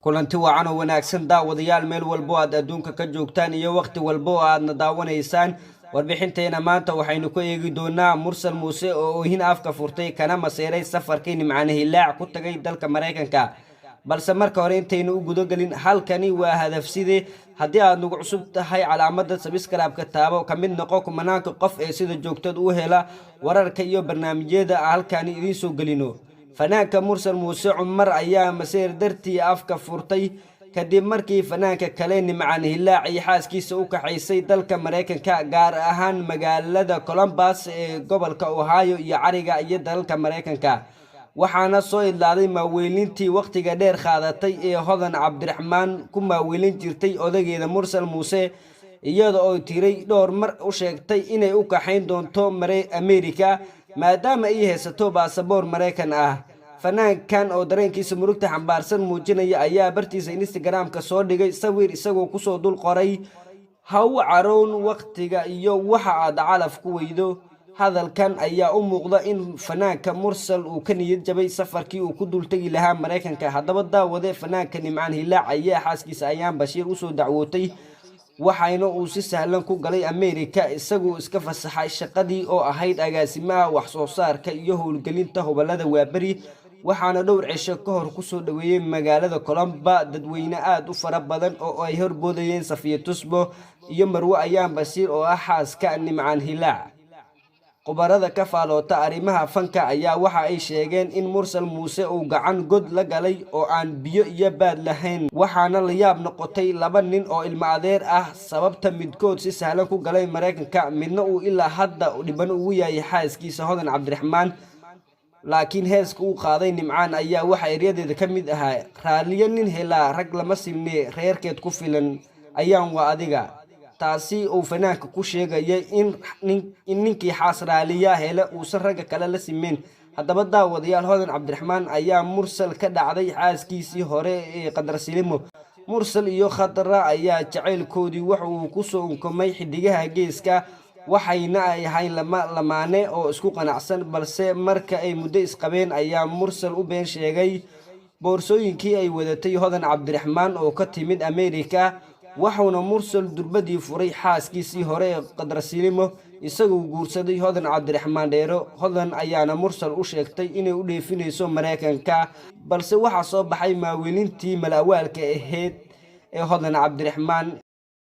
kulanti wacan oo wanaagsan daawadayaal meel walbo aad adduunka ka joogtaan iyo waqti walbo aadna daawanaysaan warbixinteena maanta waxaynu ku eegi doonaa mursal muuse oo oohin afka furtay kana maseeray safarkii nimcaan hilac ku tagay dalka Mareykanka balse marka hore intaynu u gudagalin halkani waa hadaf side haddii aad nagu cusub tahay calaamadda subscribe-ka taabo ka mid noqo kumanaanka qof ee sida joogtad u hela wararka iyo barnaamijyada halkani idin soo gelino fanaanka mursal muuse cumar ayaa maseer dartii afka furtay kadib markii fanaanka kale nimcaan hilac iyo xaaskiisa u kaxaysay dalka Mareykanka gaar ahaan magaalada Columbus ee gobolka Ohio iyo cariga iyo dalka Mareykanka waxaana soo idlaaday maaweelintii waqtiga dheer qaadatay ee hodan cabdiraxmaan ku maaweelin jirtay odageeda mursal muuse iyada oo tiray dhowr mar u sheegtay inay u kaxayn doonto America maadaama ay haysato baasaboor Mareykan ah fanaankan oo dareenkiisa murugta xambaarsan muujinaya ayaa bartiisa Instagram-ka soo dhigay sawir isagoo ku soo dul qoray haw caroon waqtiga iyo waxa aad calaf ku weydo hadalkan ayaa u muuqda in fanaanka mursal uu ka niyad jabay safarkii uu ku dul tagi lahaa Mareykanka haddaba daawade fanaanka nimcaan hilac ayaa xaaskiisa ayaan bashiir u soo dacwootay waxayna uu si sahlan ku galay America isagoo iska fasaxay shaqadii oo ahayd agaasimaha wax soo saarka iyo howlgelinta gobolada waabari waxaana dhowr cisho ka hor ku soo dhaweeyay magaalada Columbus dadweyne aad u fara badan oo ay horboodayeen Safiya Tusbo iyo Marwo ayaan bashiir oo ah xaaska nimcaan hilac qubarada ka faaloota arrimaha fanka ayaa waxa ay sheegeen in mursal muuse uu gacan god la galay oo aan biyo iyo baad lahayn waxaana la yaab noqotay laba nin oo ilma adeer ah sababta midkood si sahlan ku galay Mareykanka midna uu ilaa hadda dhiban ugu yahay xaaskiisa hodan cabdiraxmaan laakiin heeska uu qaaday nimcaan ayaa waxa eriyadeeda ka mid ahaa raaliyo nin helaa rag lama simne reerkeed ku filan ayaan waa adiga taasi uu fanaanka ku sheegay in ninkii xaas raaliya hele uusan ragga kale la simeen haddaba daawadayaal hodan cabdiraxmaan ayaa mursal ka dhacday xaaskiisii hore ee qadar silimo mursal iyo khadra ayaa jaceylkoodii wax uu ku soo unkumay xidigaha geeska waxayna ay ahayn lamaane oo isku qanacsan balse marka ay muddo isqabeen ayaa mursal u been sheegay boorsooyinkii ay wadatay hodan cabdiraxmaan oo ka timid America waxaana mursal durbadii furay xaaskiisii hore ee qadar silimo isagoo guursaday hodan cabdiraxmaan dheero hodan ayaana mursal u sheegtay inay u dheefinayso Mareykanka balse waxa soo baxay maaweelintii malawaalka ahayd ee hodan cabdiraxmaan